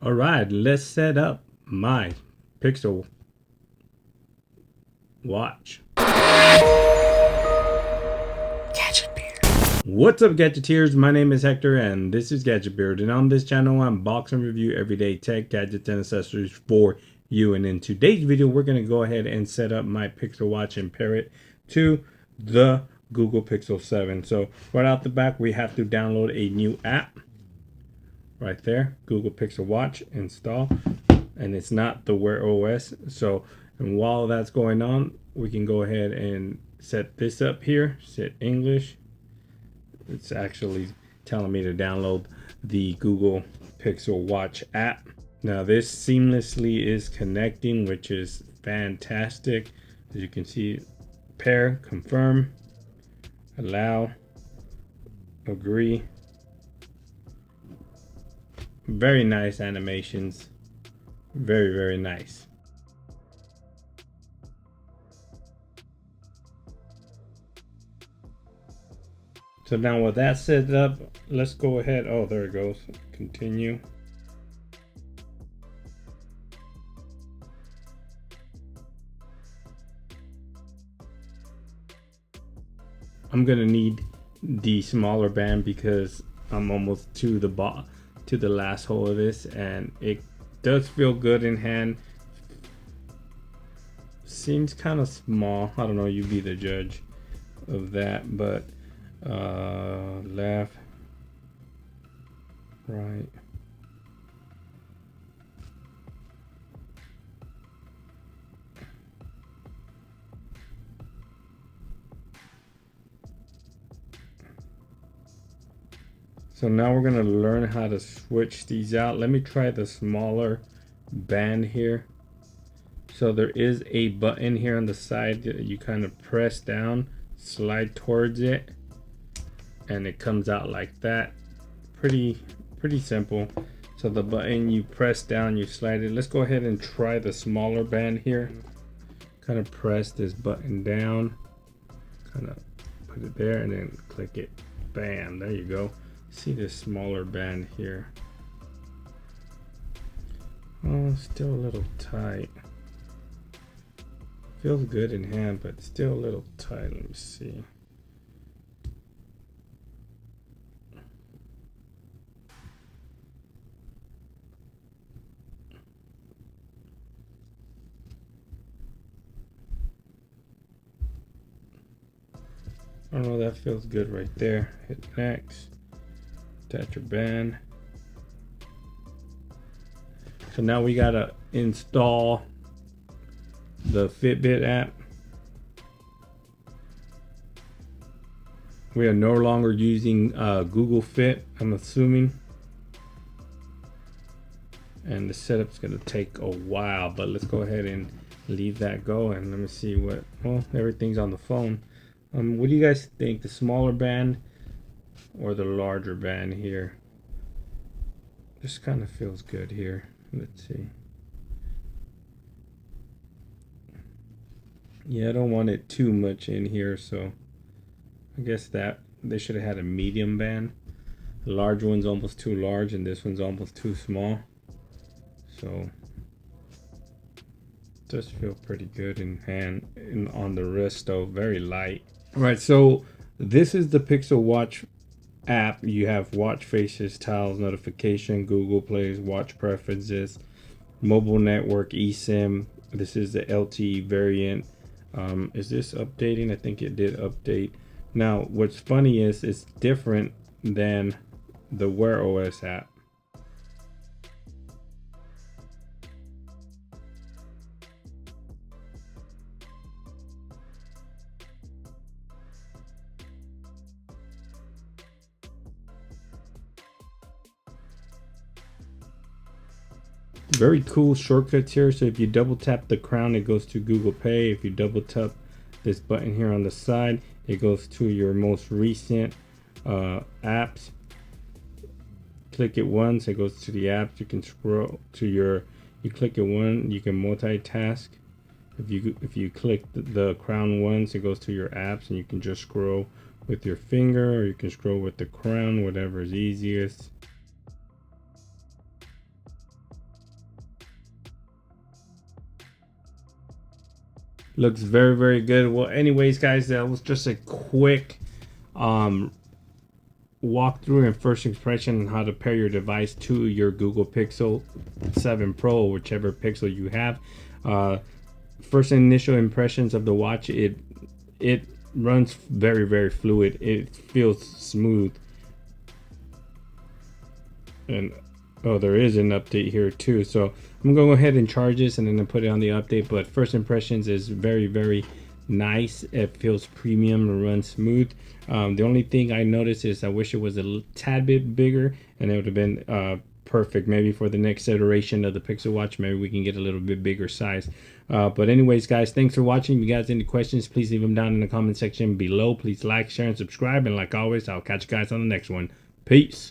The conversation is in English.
All right, let's set up my Pixel watch. Gadget Beard. What's up, Gadgeteers? My name is Hector and this is Gadget Beard, and on this channel I unbox and review everyday tech, gadgets, and accessories for you. And in today's video we're going to go ahead and set up my Pixel watch and pair it to the Google Pixel 7. So right out the back we have to download a new app. Right there, Google Pixel Watch, install, and it's not the Wear OS. So, and while that's going on, we can go ahead and set this up here, set English. It's actually telling me to download the Google Pixel Watch app. Now this seamlessly is connecting, which is fantastic. As you can see, pair, confirm, allow, agree. Very nice animations, very nice. So now with that set up, let's go ahead. Oh, there it goes. Continue. I'm gonna need the smaller band because I'm almost to the last hole of this, and it does feel good in hand. Seems kind of small. I don't know, you be the judge of that, but left, right, so now we're gonna learn how to switch these out. Let me try the smaller band here. So there is a button here on the side that you kind of press down, slide towards it, and it comes out like that. Pretty simple. So the button, you press down, you slide it. Let's go ahead and try the smaller band here. Kind of press this button down, kind of put it there, and then click it. Bam, there you go. See this smaller band here. Oh, still a little tight. Feels good in hand, but still a little tight. Let me see. I don't know, that feels good right there. Hit next. Attach your band. So now we gotta install the Fitbit app. We are no longer using Google Fit, I'm assuming. And the setup's gonna take a while, but let's go ahead and leave that go. And let me see what, well, everything's on the phone. What do you guys think? The smaller band or the larger band here? This kind of feels good here. Let's see. Yeah, I don't want it too much in here, so I guess that they should have had a medium band. The large one's almost too large and this one's almost too small. So it does feel pretty good in hand and on the wrist though, very light. All right, so this is the Pixel Watch app. You have watch faces, tiles, notification, Google Plays, watch preferences, mobile network, eSIM. This is the LTE variant. Is this updating? I think it did update. Now what's funny is it's different than the Wear OS app. Very cool shortcuts here. So if you double tap the crown, it goes to Google Pay. If you double tap this button here on the side, it goes to your most recent apps. Click it once, it goes to the apps. You can scroll to your, you click it one, you can multitask. If you click the crown once, it goes to your apps, and you can just scroll with your finger, or you can scroll with the crown, whatever is easiest. Looks very, very good. Well, anyways, guys, that was just a quick walkthrough and first impression on how to pair your device to your Google Pixel 7 Pro, or whichever Pixel you have. First initial impressions of the watch, it runs very, very fluid. It feels smooth. And oh, there is an update here too, so I'm gonna go ahead and charge this and then put it on the update. But first impressions is very, very nice. It feels premium and runs smooth. The only thing I noticed is I wish it was a tad bit bigger, and it would have been perfect. Maybe for the next iteration of the Pixel Watch, maybe we can get a little bit bigger size. But anyways, guys, thanks for watching. If you guys have any questions, please leave them down in the comment section below. Please like, share, and subscribe. And like always, I'll catch you guys on the next one. Peace.